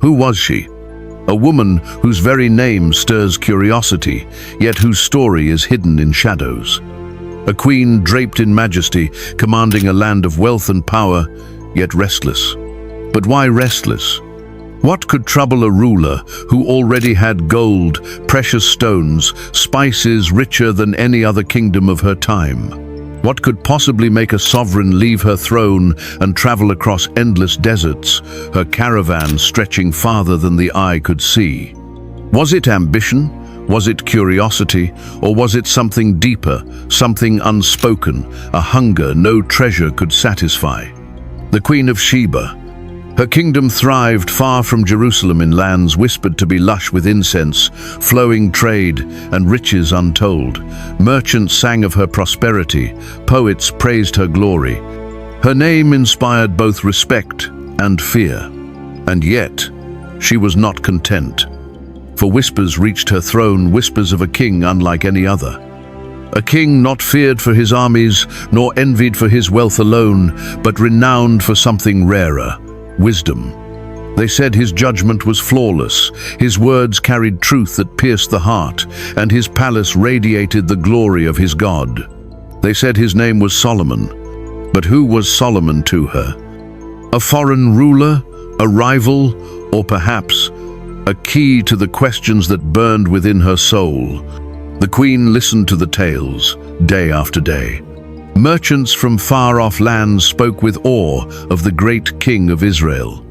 Who was she? A woman whose very name stirs curiosity, yet whose story is hidden in shadows. A queen draped in majesty, commanding a land of wealth and power, yet restless. But why restless? What could trouble a ruler who already had gold, precious stones, spices richer than any other kingdom of her time? What could possibly make a sovereign leave her throne and travel across endless deserts, her caravan stretching farther than the eye could see? Was it ambition? Was it curiosity? Or was it something deeper, something unspoken, a hunger no treasure could satisfy? The Queen of Sheba. Her kingdom thrived far from Jerusalem in lands whispered to be lush with incense, flowing trade, and riches untold. Merchants sang of her prosperity, poets praised her glory. Her name inspired both respect and fear. And yet, she was not content. For whispers reached her throne, whispers of a king unlike any other. A king not feared for his armies, nor envied for his wealth alone, but renowned for something rarer. Wisdom. They said his judgment was flawless, his words carried truth that pierced the heart, and his palace radiated the glory of his God. They said his name was Solomon. But who was Solomon to her? A foreign ruler, a rival, or perhaps a key to the questions that burned within her soul? The queen listened to the tales, day after day. Merchants from far-off lands spoke with awe of the great king of Israel.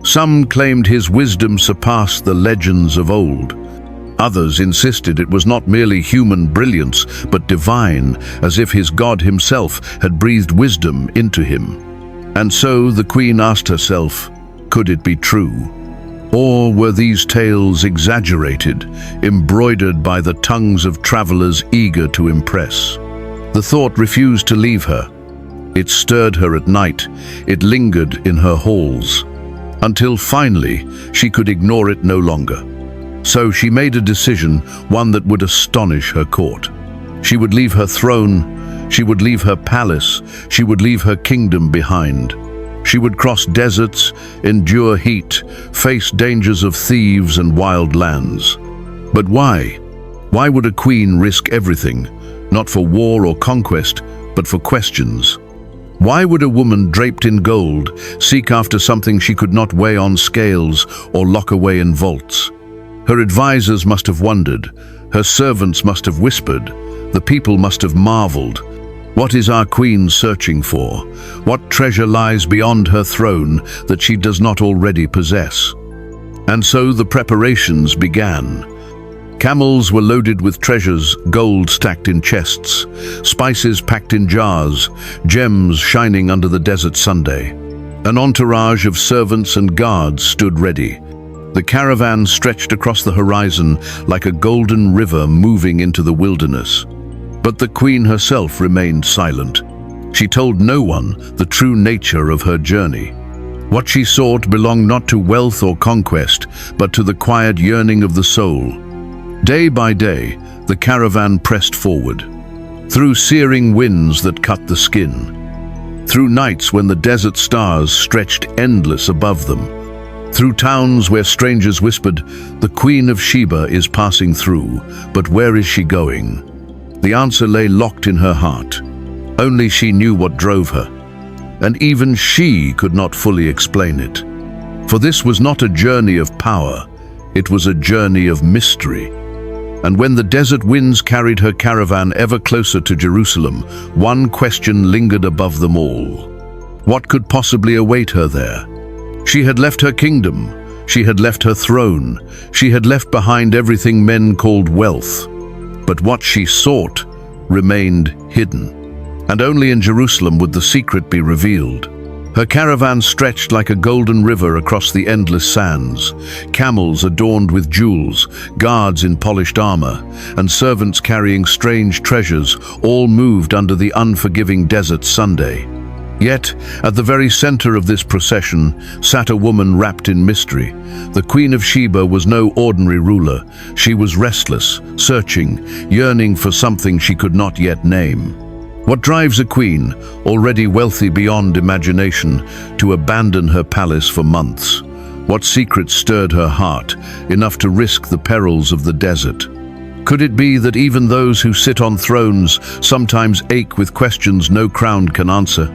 Some claimed his wisdom surpassed the legends of old. Others insisted it was not merely human brilliance, but divine, as if his God himself had breathed wisdom into him. And so the queen asked herself, could it be true? Or were these tales exaggerated, embroidered by the tongues of travelers eager to impress? The thought refused to leave her. It stirred her at night. It lingered in her halls. Until finally, she could ignore it no longer. So she made a decision, one that would astonish her court. She would leave her throne. She would leave her palace. She would leave her kingdom behind. She would cross deserts, endure heat, face dangers of thieves and wild lands. But why? Why would a queen risk everything? Not for war or conquest, but for questions. Why would a woman draped in gold seek after something she could not weigh on scales or lock away in vaults? Her advisors must have wondered. Her servants must have whispered. The people must have marveled. What is our queen searching for? What treasure lies beyond her throne that she does not already possess? And so the preparations began. Camels were loaded with treasures, gold stacked in chests, spices packed in jars, gems shining under the desert Sunday. An entourage of servants and guards stood ready. The caravan stretched across the horizon like a golden river moving into the wilderness. But the queen herself remained silent. She told no one the true nature of her journey. What she sought belonged not to wealth or conquest, but to the quiet yearning of the soul. Day by day, the caravan pressed forward, through searing winds that cut the skin, through nights when the desert stars stretched endless above them, through towns where strangers whispered, "The Queen of Sheba is passing through, but where is she going?" The answer lay locked in her heart. Only she knew what drove her, and even she could not fully explain it. For this was not a journey of power, it was a journey of mystery. And when the desert winds carried her caravan ever closer to Jerusalem, one question lingered above them all. What could possibly await her there? She had left her kingdom, she had left her throne, she had left behind everything men called wealth. But what she sought remained hidden, and only in Jerusalem would the secret be revealed. Her caravan stretched like a golden river across the endless sands. Camels adorned with jewels, guards in polished armor, and servants carrying strange treasures all moved under the unforgiving desert Sunday. Yet, at the very center of this procession sat a woman wrapped in mystery. The Queen of Sheba was no ordinary ruler. She was restless, searching, yearning for something she could not yet name. What drives a queen, already wealthy beyond imagination, to abandon her palace for months? What secret stirred her heart, enough to risk the perils of the desert? Could it be that even those who sit on thrones sometimes ache with questions no crown can answer?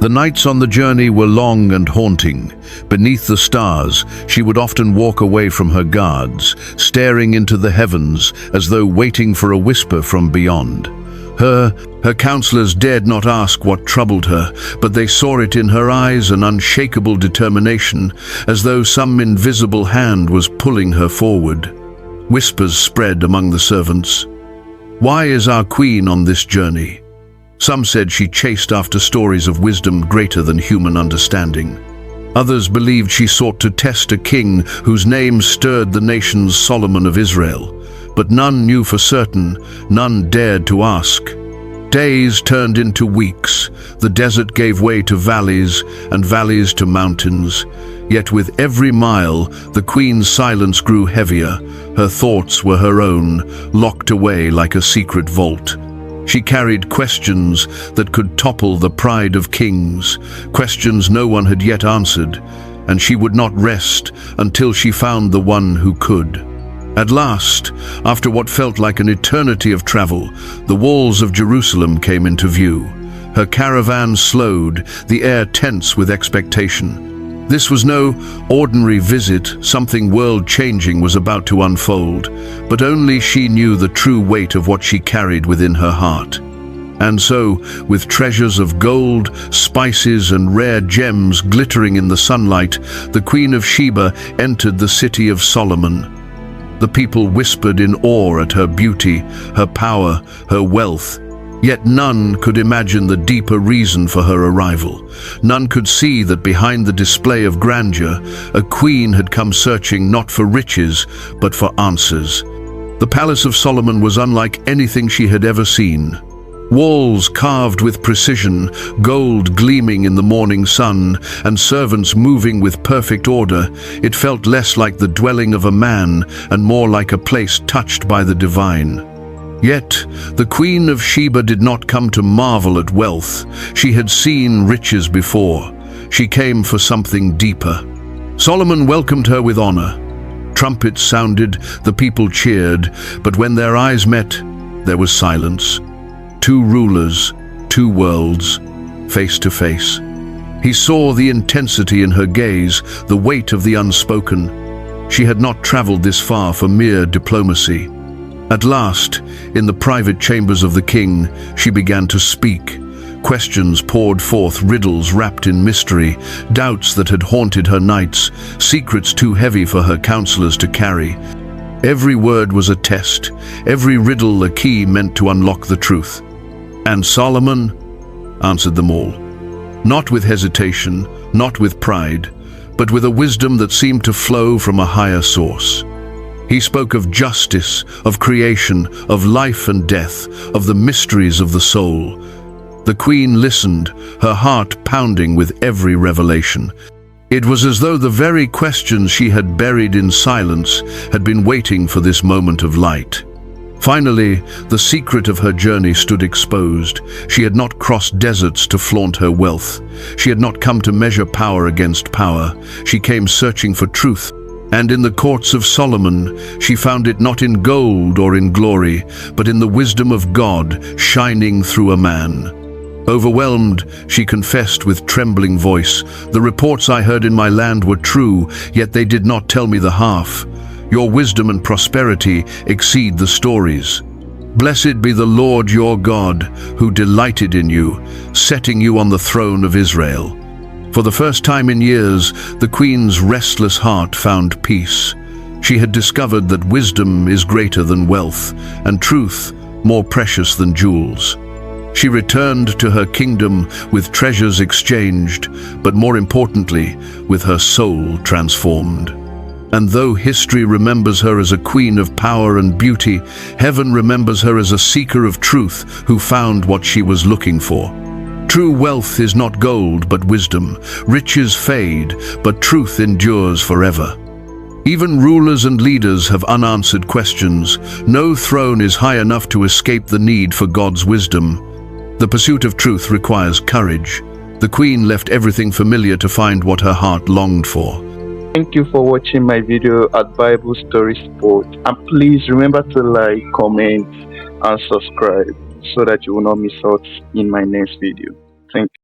The nights on the journey were long and haunting. Beneath the stars, she would often walk away from her guards, staring into the heavens as though waiting for a whisper from beyond. Her counselors dared not ask what troubled her, but they saw it in her eyes, an unshakable determination, as though some invisible hand was pulling her forward. Whispers spread among the servants. Why is our queen on this journey? Some said she chased after stories of wisdom greater than human understanding. Others believed she sought to test a king whose name stirred the nation's Solomon of Israel. But none knew for certain, none dared to ask. Days turned into weeks. The desert gave way to valleys, and valleys to mountains. Yet with every mile, the queen's silence grew heavier. Her thoughts were her own, locked away like a secret vault. She carried questions that could topple the pride of kings, questions no one had yet answered, and she would not rest until she found the one who could. At last, after what felt like an eternity of travel, the walls of Jerusalem came into view. Her caravan slowed, the air tense with expectation. This was no ordinary visit, something world-changing was about to unfold, but only she knew the true weight of what she carried within her heart. And so, with treasures of gold, spices and rare gems glittering in the sunlight, the Queen of Sheba entered the city of Solomon. The people whispered in awe at her beauty, her power, her wealth. Yet none could imagine the deeper reason for her arrival. None could see that behind the display of grandeur, a queen had come searching not for riches, but for answers. The palace of Solomon was unlike anything she had ever seen. Walls carved with precision, gold gleaming in the morning sun, and servants moving with perfect order, it felt less like the dwelling of a man and more like a place touched by the divine. Yet, the Queen of Sheba did not come to marvel at wealth. She had seen riches before. She came for something deeper. Solomon welcomed her with honor. Trumpets sounded, the people cheered, but when their eyes met, there was silence. Two rulers, two worlds, face to face. He saw the intensity in her gaze, the weight of the unspoken. She had not traveled this far for mere diplomacy. At last, in the private chambers of the king, she began to speak. Questions poured forth, riddles wrapped in mystery, doubts that had haunted her nights, secrets too heavy for her counselors to carry. Every word was a test, every riddle a key meant to unlock the truth. And Solomon answered them all. Not with hesitation, not with pride, but with a wisdom that seemed to flow from a higher source. He spoke of justice, of creation, of life and death, of the mysteries of the soul. The queen listened, her heart pounding with every revelation. It was as though the very questions she had buried in silence had been waiting for this moment of light. Finally, the secret of her journey stood exposed. She had not crossed deserts to flaunt her wealth. She had not come to measure power against power. She came searching for truth. And in the courts of Solomon, she found it not in gold or in glory, but in the wisdom of God shining through a man. Overwhelmed, she confessed with trembling voice, "The reports I heard in my land were true, yet they did not tell me the half. Your wisdom and prosperity exceed the stories. Blessed be the Lord your God, who delighted in you, setting you on the throne of Israel." For the first time in years, the queen's restless heart found peace. She had discovered that wisdom is greater than wealth, and truth more precious than jewels. She returned to her kingdom with treasures exchanged, but more importantly, with her soul transformed. And though history remembers her as a queen of power and beauty, heaven remembers her as a seeker of truth who found what she was looking for. True wealth is not gold, but wisdom. Riches fade, but truth endures forever. Even rulers and leaders have unanswered questions. No throne is high enough to escape the need for God's wisdom. The pursuit of truth requires courage. The queen left everything familiar to find what her heart longed for. Thank you for watching my video at Bible Story Sport, and please remember to like, comment and subscribe so that you will not miss out in my next video. Thank you.